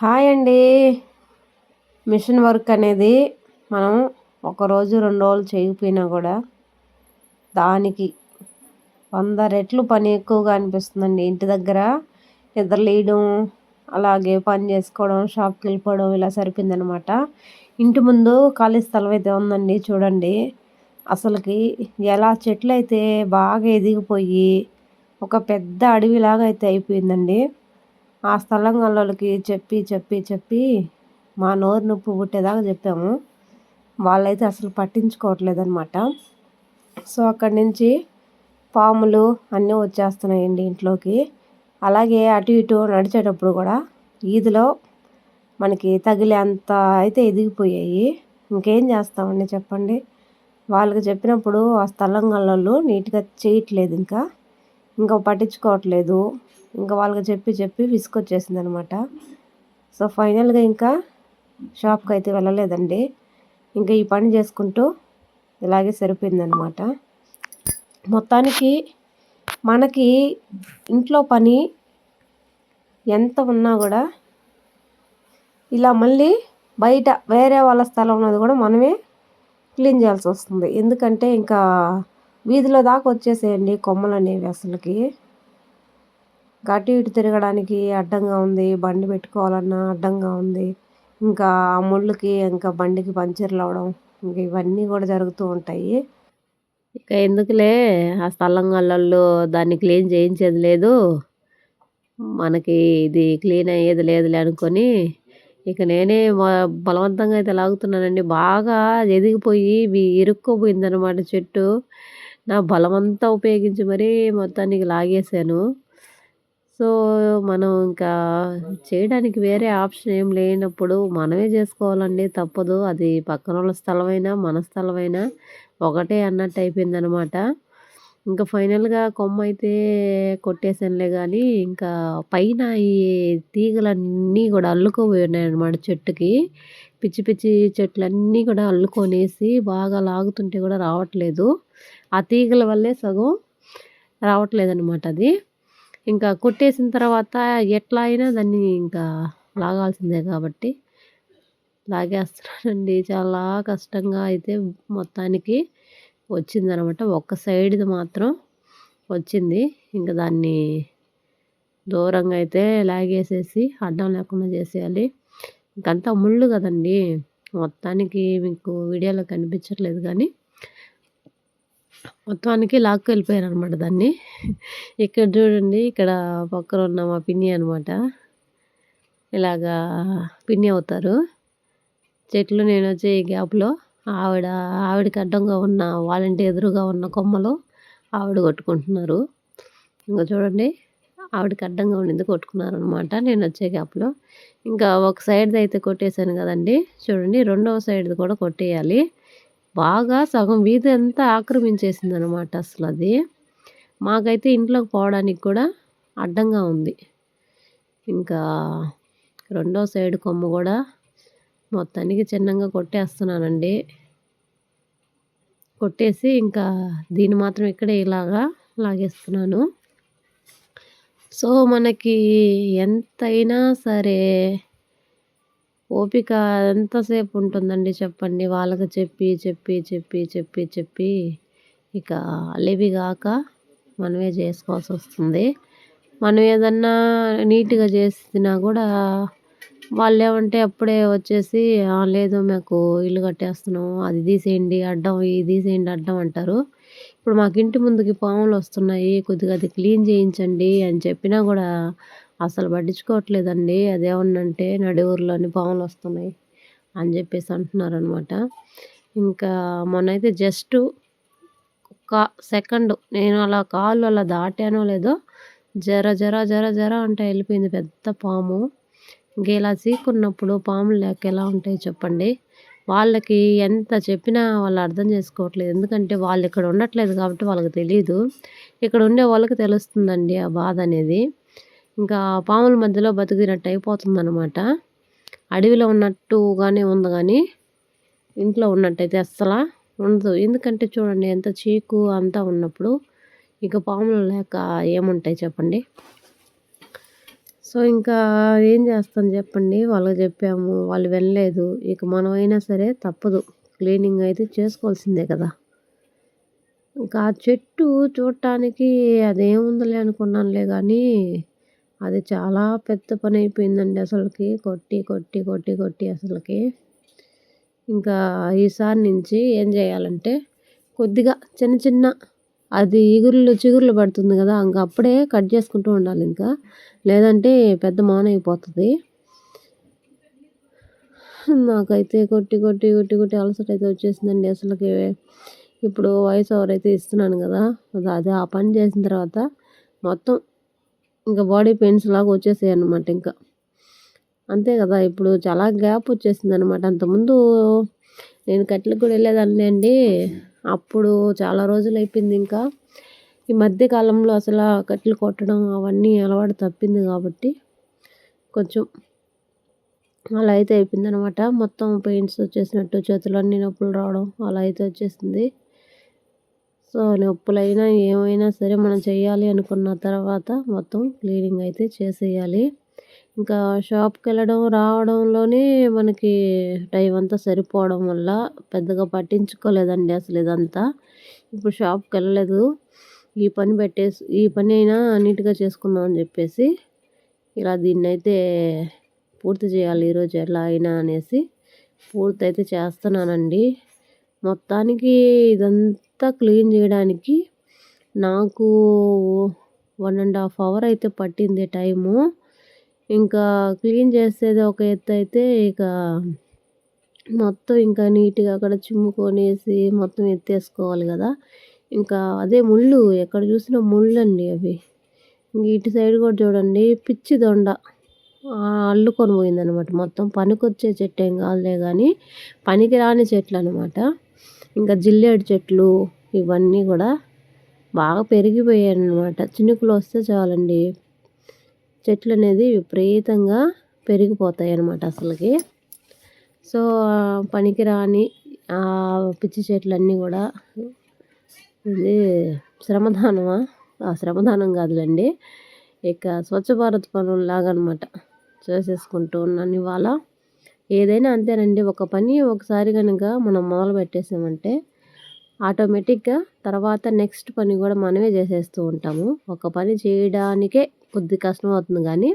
Hi అండి. Machine work అనేది మనం ఒకరోజు 2 రోజులు చేయకపోయినా కూడా దానికి 100 రెట్లు పని ఎక్కువగా అనిపిస్తుందండి. ఇంటి దగ్గర నిద్ర లేయడం, అలాగే పని చేసుకోవడం, షాప్కి వెళ్ళిపోవడం ఇలా సరిపోయిందనమాట. ఇంటి ముందు ఖాళీ స్థలం అయితే ఉందండి చూడండి. అసలుకి ఎలా చెట్లయితే బాగా ఎదిగిపోయి ఒక పెద్ద అడవిలాగా అయితే అయిపోయిందండి. ఆ స్థలం గల్లోళ్ళకి చెప్పి చెప్పి చెప్పి మా నోరు నొప్పి పుట్టేదాకా చెప్పాము. వాళ్ళైతే అసలు పట్టించుకోవట్లేదనమాట. సో అక్కడి నుంచి పాములు అన్నీ వచ్చేస్తున్నాయండి ఇంట్లోకి. అలాగే అటు ఇటు నడిచేటప్పుడు కూడా ఈదిలో మనకి తగిలే అంత అయితే ఎదిగిపోయాయి. ఇంకేం చేస్తామండి చెప్పండి. వాళ్ళకి చెప్పినప్పుడు ఆ స్థలం గల్లోళ్ళు నీట్గా చేయట్లేదు, ఇంకా పట్టించుకోవట్లేదు. ఇంకా వాళ్ళకి చెప్పి చెప్పి విసుగొచ్చేసిందనమాట. సో ఫైనల్గా ఇంకా షాప్కి అయితే వెళ్ళలేదండి. ఇంకా ఈ పని చేసుకుంటూ ఇలాగే సరిపోయిందనమాట. మొత్తానికి మనకి ఇంట్లో పని ఎంత ఉన్నా కూడా ఇలా మళ్ళీ బయట వేరే వాళ్ళ స్థలం ఉన్నది కూడా మనమే క్లీన్ చేయాల్సి వస్తుంది. ఎందుకంటే ఇంకా వీధిలో దాకా వచ్చేసేయండి కొమ్మలు అనేవి. అసలుకి అటు ఇటు తిరగడానికి అడ్డంగా ఉంది, బండి పెట్టుకోవాలన్నా అడ్డంగా ఉంది. ఇంకా ఆ ముళ్ళుకి ఇంకా బండికి పంచర్లు అవ్వడం, ఇంక ఇవన్నీ కూడా జరుగుతూ ఉంటాయి. ఇక ఎందుకులే ఆ స్థలం గల్లోళ్ళు దాన్ని క్లీన్ చేయించేది లేదు, మనకి ఇది క్లీన్ అయ్యేది లేదులే అనుకొని ఇక నేనే బలవంతంగా అయితే లాగుతున్నానండి. బాగా ఎదిగిపోయి ఇరుక్కుపోయిందనమాట చెట్టు. నా బలమంతా ఉపయోగించి మరీ మొత్తానికి లాగేశాను. సో మనం ఇంకా చేయడానికి వేరే ఆప్షన్ ఏం లేనప్పుడు మనమే చేసుకోవాలండి, తప్పదు. అది పక్కనోళ్ళ స్థలమైనా మన స్థలమైనా ఒకటే అన్నట్టు అయిపోయిందనమాట. ఇంకా ఫైనల్గా కొమ్మ అయితే కొట్టేసానులే, కానీ ఇంకా పైన ఈ తీగలన్నీ కూడా అల్లుకోపోయి ఉన్నాయన్నమాట చెట్టుకి. పిచ్చి పిచ్చి చెట్లన్నీ కూడా అల్లుకొనేసి బాగా లాగుతుంటే కూడా రావట్లేదు. ఆ తీగల వల్లే సగం రావట్లేదన్నమాట అది. ఇంకా కొట్టేసిన తర్వాత ఎట్లా అయినా దాన్ని ఇంకా లాగాల్సిందే కాబట్టి లాగేస్తున్నానండి. చాలా కష్టంగా అయితే మొత్తానికి వచ్చిందనమాట. ఒక్క సైడ్ది మాత్రం వచ్చింది. ఇంకా దాన్ని దూరంగా అయితే లాగేసేసి అడ్డం లేకుండా చేసేయాలి. ఇంకంతా ముళ్ళు కదండి, మొత్తానికి మీకు వీడియోలో కనిపించట్లేదు కానీ మొత్తానికి లాక్కెళ్ళిపోయారనమాట దాన్ని. ఇక్కడ చూడండి, ఇక్కడ పక్కన ఉన్న మా పిన్ని అనమాట. ఇలాగా పిన్ని అవుతారు. చెట్లు నేను వచ్చే ఈ గ్యాప్లో ఆవిడకి అడ్డంగా ఉన్న వాళ్ళంటి ఎదురుగా ఉన్న కొమ్మలు ఆవిడ కొట్టుకుంటున్నారు. ఇంకా చూడండి, ఆవిడకి అడ్డంగా ఉండింది కొట్టుకున్నారనమాట నేను వచ్చే గ్యాప్లో. ఇంకా ఒక సైడ్ది అయితే కొట్టేశాను కదండి, చూడండి రెండవ సైడ్ది కూడా కొట్టేయాలి. బాగా సగం వీధి అంతా ఆక్రమించేసిందనమాట అసలు అది. మాకైతే ఇంట్లోకి పోవడానికి కూడా అడ్డంగా ఉంది. ఇంకా రెండో సైడ్ కొమ్మ కూడా మొత్తానికి చిన్నగా కొట్టేస్తున్నానండి. కొట్టేసి ఇంకా దీన్ని మాత్రం ఇక్కడే ఇలాగా లాగేస్తున్నాను. సో మనకి ఎంతైనా సరే ఓపిక ఎంతసేపు ఉంటుందండి చెప్పండి. వాళ్ళకి చెప్పి చెప్పి చెప్పి చెప్పి చెప్పి ఇక అలివి కాక మనమే చేసుకోవాల్సి వస్తుంది. మనం ఏదన్నా నీట్గా చేసినా కూడా వాళ్ళు ఏమంటే అప్పుడే వచ్చేసి లేదు మాకు ఇల్లు కట్టేస్తున్నాం, అది తీసేయండి అడ్డం, ఇది తీసేయండి అడ్డం అంటారు. ఇప్పుడు మాకు ఇంటి ముందుకి పాములు వస్తున్నాయి, కొద్దిగా అది క్లీన్ చేయించండి అని చెప్పినా కూడా అసలు పట్టించుకోవట్లేదండి. అదేమన్నంటే నడి ఊర్లోని పాములు వస్తున్నాయి అని చెప్పేసి అంటున్నారనమాట. ఇంకా మొన్నైతే జస్ట్ ఒక్క సెకండ్ నేను అలా కాళ్ళు అలా దాటానో లేదో జర జర జర జర అంటే వెళ్ళిపోయింది పెద్ద పాము. ఇంక ఇలా చీకున్నప్పుడు పాములు లేక ఎలా ఉంటాయి చెప్పండి. వాళ్ళకి ఎంత చెప్పినా వాళ్ళు అర్థం చేసుకోవట్లేదు. ఎందుకంటే వాళ్ళు ఇక్కడ ఉండట్లేదు కాబట్టి వాళ్ళకి తెలీదు. ఇక్కడ ఉండే వాళ్ళకి తెలుస్తుందండి ఆ బాధ అనేది. ఇంకా పాముల మధ్యలో బతికినట్టు అయిపోతుందనమాట. అడవిలో ఉన్నట్టుగానే ఉంది కానీ ఇంట్లో ఉన్నట్టయితే అస్సలు ఉండదు. ఎందుకంటే చూడండి, ఎంత చీకు అంతా ఉన్నప్పుడు ఇక పాములు లేక ఏముంటాయి చెప్పండి. సో, ఇంకా ఏం చేస్తాం చెప్పండి. వాళ్ళకి చెప్పాము. వాళ్ళు వినలేదు. ఇక మనమైనా సరే తప్పదు. క్లీనింగ్ అయితే చేసుకోవాల్సిందే కదా! ఇంకా ఆ చెట్టు చూడటానికి అదేముందిలే అనుకున్నానులే గానీ, అది చాలా పెద్ద పనయిపోయిందండి అసలకి. కొట్టి, కొట్టి, కొట్టి, కొట్టి అసలకి. ఇంకా ఈసారి నుంచి ఏం చేయాలంటే, కొద్దిగా చిన్న చిన్న అది చిగుర్లు పడుతుంది కదా! ఇంక అప్పుడే కట్ చేసుకుంటూ ఉండాలింకా. లేదంటే పెద్ద మానయిపోతది. నాకైతే కొట్టి, కొట్టి, కొట్టి, కొట్టి అలసటైతే వచ్చేసిందండి అసలకి. ఇప్పుడు వాయిస్ ఓవర్ అయితే ఇస్తున్నాను కదా! అది ఆ పని చేసిన తర్వాత మొత్తం ఇంక బాడీ పెయిన్స్ లాగా వచ్చేసాయన్నమాట ఇంకా. అంతే కదా! ఇప్పుడు చాలా గ్యాప్ వచ్చేసిందనమాట. అంతకుముందు నేను కట్టెలకు కూడా వెళ్ళేదాన్నండి. అప్పుడు చాలా రోజులైపోయింది ఇంకా. ఈ మధ్య కాలంలో అసల కట్టెలు కొట్టడం అవన్నీ అలవాటు తప్పింది కాబట్టి కొంచెం అలా అయితే అయిపోయిందనమాట. మొత్తం పెయిన్స్ వచ్చేసినట్టు చేతులన్నీ నొప్పులు రావడం అలా అయితే వచ్చేసింది. సో, నొప్పులైనా ఏమైనా సరే మనం చేయాలి అనుకున్న తర్వాత మొత్తం క్లీనింగ్ అయితే చేసేయాలి. ఇంకా షాప్‌కెళ్ళడం, రావడంలోనే మనకి టైం అంతా సరిపోవడం వల్ల పెద్దగా పట్టించుకోలేదండి అసలు ఇదంతా. ఇప్పుడు షాప్‌కెళ్ళలేదు. ఈ పని అయినా నీట్‌గా చేసుకుందాం అని చెప్పేసి ఇలా దీన్నైతే పూర్తి చేయాలి ఈరోజు ఎలా అయినా అనేసి పూర్తయితే చేస్తున్నానండి. మొత్తానికి ఇదంతా క్లీన్ చేయడానికి నాకు 1½ అవర్ అయితే పట్టింది టైము. ఇంకా క్లీన్ చేసేది ఒక ఎత్తయితే ఇక మొత్తం ఇంకా నీట్‌గా అక్కడ చిమ్ముకొనేసి మొత్తం ఎత్తేసుకోవాలి కదా! ఇంకా అదే ముళ్ళు ఎక్కడ చూసినా ముళ్ళండి అవి. ఇటు సైడ్ కూడా చూడండి పిచ్చి దొండ అల్లుకొని పోయిందనమాట మొత్తం. పనికొచ్చే చెట్టేం కాదులే గానీ పనికిరాని చెట్లనమాట. ఇంకా జిల్లేడు చెట్లు ఇవన్నీ కూడా బాగా పెరిగిపోయాయన్నమాట. చినుకులు వస్తే చాలండి చెట్లనేది విపరీతంగా పెరిగిపోతాయన్నమాట అసలకి. సో, పనికిరాని పిచ్చి చెట్లన్నీ కూడా ఇది శ్రమదానమా? శ్రమదానం కాదులెండి. ఇక స్వచ్ఛ భారత్ పనుల్లాగా అనమాట చేసేసుకుంటూ ఉన్నాను ఇవాళ. ఏదైనా అంతేనండి. ఒక పని ఒకసారి గనుక మనం మొదలు పెట్టేసామంటే ఆటోమేటిక్‌గా తర్వాత నెక్స్ట్ పని కూడా మనమే చేసేస్తూ ఉంటాము. ఒక పని చేయడానికే కొద్ది కష్టం అవుతుంది గానీ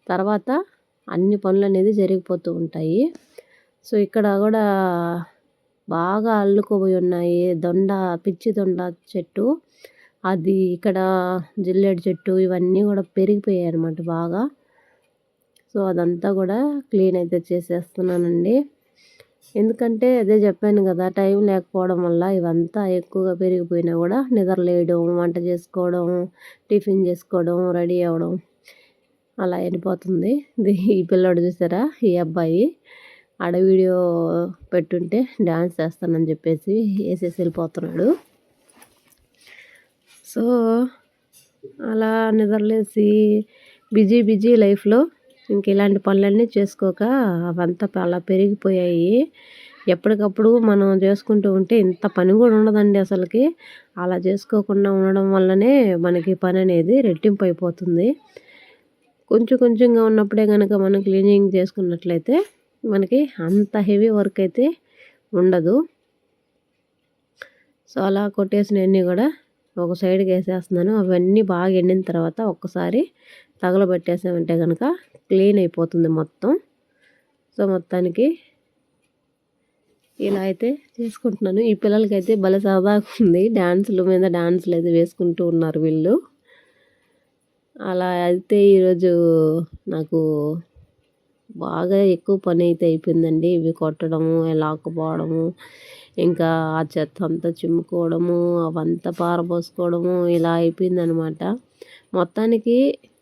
తర్వాత అన్ని పనులనేది జరిగిపోతూ ఉంటాయి. సో, ఇక్కడ కూడా బాగా అల్లుకుపోయి ఉన్నాయి. పిచ్చి దొండ చెట్టు. అది ఇక్కడ జిల్లేడు చెట్టు ఇవన్నీ కూడా పెరిగిపోయాయన్నమాట బాగా. సో, అదంతా కూడా క్లీన్ అయితే చేసేస్తున్నానండి. ఎందుకంటే అదే చెప్పాను కదా! టైం లేకపోవడం వల్ల ఇవంతా ఎక్కువగా పెరిగిపోయినా కూడా నిద్రలేయడం, వంట చేసుకోవడం, టిఫిన్ చేసుకోవడం, రెడీ అవ్వడం అలా వెళ్ళిపోతుంది. ఈ పిల్లోడు చూసారా? ఈ అబ్బాయి ఆడ వీడియో పెట్టుంటే డాన్స్ చేస్తానని చెప్పేసి వేసేసి వెళ్ళిపోతున్నాడు. సో, అలా నిద్రలేసి బిజీ బిజీ లైఫ్‌లో ఇంక ఇలాంటి పనులన్నీ చేసుకోక అవంతా అలా పెరిగిపోయాయి. ఎప్పటికప్పుడు మనం చేసుకుంటూ ఉంటే ఇంత పని కూడా ఉండదండి అసలకి. అలా చేసుకోకుండా ఉండడం వల్లనే మనకి పని అనేది రెట్టింపు అయిపోతుంది. కొంచెం కొంచెంగా ఉన్నప్పుడే కనుక మనం క్లీనింగ్ చేసుకున్నట్లయితే మనకి అంత హెవీ వర్క్ అయితే ఉండదు. సో, అలా కొట్టేసినవన్నీ కూడా ఒక సైడ్‌కి వేసేస్తున్నాను. అవన్నీ బాగా ఎండిన తర్వాత ఒక్కసారి తగలబెట్టేసామంటే కనుక క్లీన్ అయిపోతుంది మొత్తం. సో, మొత్తానికి ఇలా అయితే చేసుకుంటున్నాను. ఈ పిల్లలకైతే భలే సరదాగా ఉంది. డాన్సుల మీద డాన్సులు అయితే వేసుకుంటూ ఉన్నారు వీళ్ళు. అలా అయితే ఈరోజు నాకు బాగా ఎక్కువ పని అయితే అయిపోయిందండి. ఇవి కొట్టడము, లాక్కుపోవడము, ఇంకా ఆ చెత్త అంతా చిమ్ముకోవడము, అవంతా పారబోసుకోవడము ఇలా అయిపోయిందనమాట. మొత్తానికి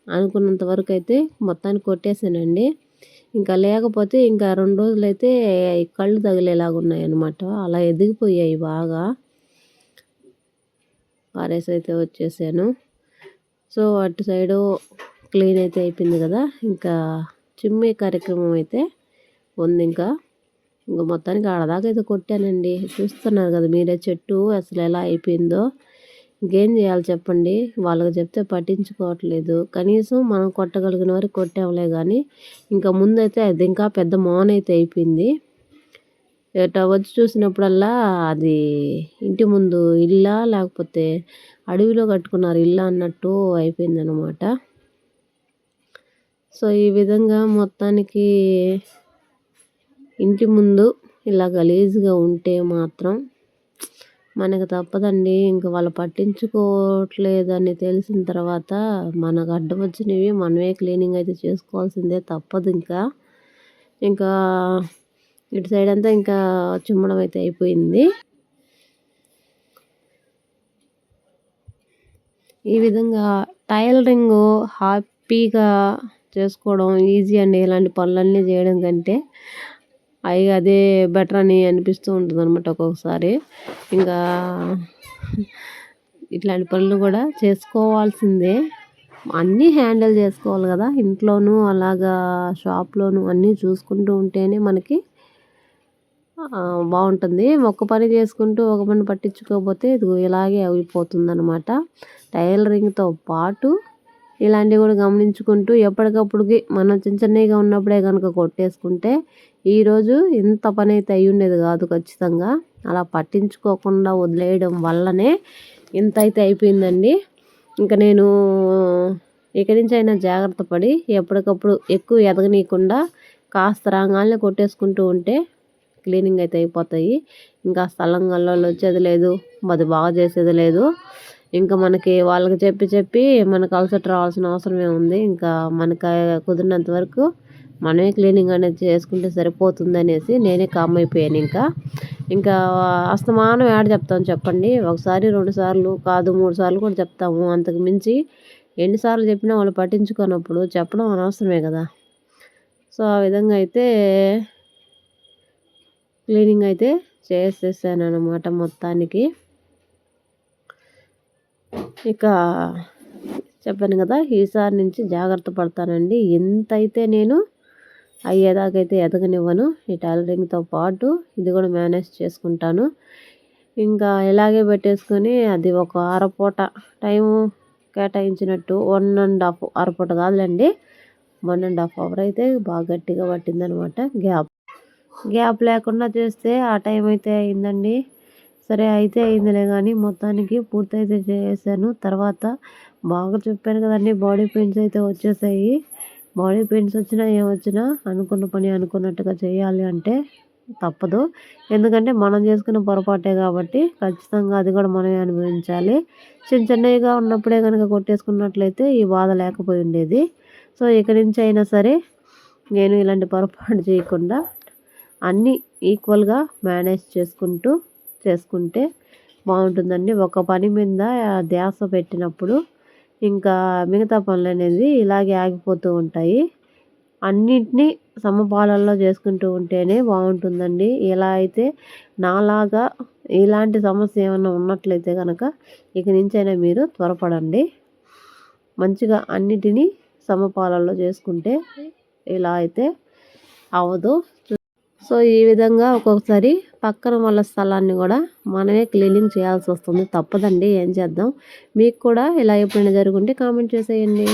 అనుకున్నంత వరకు అయితే మొత్తానికి కొట్టేసానండి. ఇంకా లేకపోతే ఇంకా 2 రోజులైతే కళ్ళు తగిలేలాగా ఉన్నాయన్నమాట. అలా ఎదిగిపోయాయి బాగా. పారేసి అయితే వచ్చేసాను. సో, అటు సైడు క్లీన్ అయితే అయిపోయింది కదా! ఇంకా చిమ్మే కార్యక్రమం అయితే ఉంది ఇంకా. మొత్తానికి ఆడదాకా అయితే కొట్టానండి. చూస్తున్నారు కదా మీరే చెట్టు అసలు ఎలా అయిపోయిందో. ఇంకేం చేయాలి చెప్పండి? వాళ్ళకి చెప్తే పట్టించుకోవట్లేదు. కనీసం మనం కొట్టగలిగిన వరకు కొట్టాంలే గానీ, ఇంకా ముందైతే అది ఇంకా పెద్ద మోనైతే అయిపోయింది. ఇట్టా వచ్చి చూసినప్పుడల్లా అది ఇంటి ముందు ఇల్లా? లేకపోతే అడవిలో కట్టుకున్నారు ఇల్లా అన్నట్టు అయిపోయిందనమాట. సో, ఈ విధంగా మొత్తానికి ఇంటి ముందు ఇలా గలీజ్‌గా ఉంటే మాత్రం మనకు తప్పదండి. ఇంక వాళ్ళు పట్టించుకోవట్లేదని తెలిసిన తర్వాత మనకు అడ్డమొచ్చినవి మనమే క్లీనింగ్ అయితే చేసుకోవాల్సిందే తప్పదింకా. ఇంకా ఇటు సైడ్ అంతా ఇంకా చిమ్మడం అయితే అయిపోయింది. ఈ విధంగా టైలరింగు హ్యాపీగా చేసుకోవడం ఈజీ అండి. ఇలాంటి పనులన్నీ చేయడం కంటే అదే బెటర్ అని అనిపిస్తూ ఉంటుందన్నమాట ఒక్కొక్కసారి. ఇంకా ఇట్లాంటి పనులు కూడా చేసుకోవాల్సిందే. అన్నీ హ్యాండిల్ చేసుకోవాలి కదా! ఇంట్లోనూ అలాగా షాప్‌లోనూ అన్నీ చూసుకుంటూ ఉంటేనే మనకి బావుంటుంది. ఒక పని చేసుకుంటూ ఒక పని పట్టించుకోకపోతే ఇదిగో ఇలాగే అయిపోతుందనమాట. టైలరింగ్‌తో పాటు ఇలాంటివి కూడా గమనించుకుంటూ ఎప్పటికప్పుడుకి మనం చిన్న చిన్నగా ఉన్నప్పుడే కనుక కొట్టేసుకుంటే ఈరోజు ఇంత పని అయితే అయ్యుండేది కాదు ఖచ్చితంగా. అలా పట్టించుకోకుండా వదిలేయడం వల్లనే ఇంత అయితే అయిపోయిందండి. ఇంక నేను ఇక్కడి నుంచి అయినా జాగ్రత్త పడి ఎప్పటికప్పుడు ఎక్కువ ఎదగనీయకుండా కాస్త రాంగాల్నే కొట్టేసుకుంటూ ఉంటే క్లీనింగ్ అయితే అయిపోతాయి. ఇంకా స్థలం గల్లోళ్ళు వచ్చేది లేదు, అది బాగా చేసేది లేదు. ఇంకా మనకి వాళ్ళకి చెప్పి చెప్పి మనకు అలసట రావాల్సిన అవసరం ఏముంది? ఇంకా మనకు కుదిరినంత వరకు మనమే క్లీనింగ్ అనేది చేసుకుంటే సరిపోతుందనేసి నేనే కామ్ అయిపోయాను ఇంకా. ఇంకా అస్తమానం ఏడ చెప్తాం చెప్పండి? ఒకసారి 2 సార్లు కాదు 3 సార్లు కూడా చెప్తాము. అంతకు మించి ఎన్నిసార్లు చెప్పినా వాళ్ళు పట్టించుకోనప్పుడు చెప్పడం అనవసరమే కదా! సో, ఆ విధంగా అయితే క్లీనింగ్ అయితే చేసేసాననమాట మొత్తానికి. ఇక చెప్పాను కదా! ఈసారి నుంచి జాగ్రత్త పడతానండి. ఎంతైతే నేను అయ్యేదాకైతే ఎదగనివ్వను. ఈ టైలరింగ్‌తో పాటు ఇది కూడా మేనేజ్ చేసుకుంటాను. ఇంకా ఇలాగే పెట్టేసుకొని అది ఒక అరపూట టైము కేటాయించినట్టు 1 ½ అరపూట కాదులెండి. 1 ½ అవర్ అయితే బాగా గట్టిగా పట్టిందనమాట గ్యాప్ లేకుండా చేస్తే ఆ టైం అయితే అయిందండి. సరే అయితే అయిందిలే కానీ మొత్తానికి పూర్తయితే చేశాను. తర్వాత బాగా చెప్పాను కదండీ బాడీ పెయిన్స్ అయితే వచ్చేసాయి. బాడీ పెయిన్స్ వచ్చినా ఏమొచ్చినా అనుకున్న పని అనుకున్నట్టుగా చేయాలి అంటే తప్పదు. ఎందుకంటే మనం చేసుకున్న పొరపాటే కాబట్టి ఖచ్చితంగా అది కూడా మనమే అనుభవించాలి. చిన్న చిన్నవిగా ఉన్నప్పుడే కనుక కొట్టేసుకున్నట్లయితే ఈ బాధ లేకపోయి ఉండేది. సో, ఇక నుంచి అయినా సరే నేను ఇలాంటి పొరపాటు చేయకుండా అన్నీ ఈక్వల్‌గా మేనేజ్ చేసుకుంటే బాగుంటుందండి. ఒక పని మీద ధ్యాస పెట్టినప్పుడు ఇంకా మిగతా పనులనేది ఇలాగే ఆగిపోతూ ఉంటాయి. అన్నిటినీ సమపాలల్లో చేసుకుంటూ ఉంటేనే బాగుంటుందండి. ఇలా అయితే నాలాగా ఇలాంటి సమస్య ఏమన్నా ఉన్నట్లయితే కనుక ఇక నుంచైనా మీరు త్వరపడండి. మంచిగా అన్నిటినీ సమపాలల్లో చేసుకుంటే ఇలా అయితే అవ్వదు. సో, ఈ విధంగా ఒక్కొక్కసారి పక్కన వాళ్ళ స్థలాన్ని కూడా మనమే క్లీనింగ్ చేయాల్సి వస్తుంది. తప్పదండి, ఏం చేద్దాం. మీకు కూడా ఇలా ఎప్పుడైనా జరుగుంటే కామెంట్ చేసేయండి.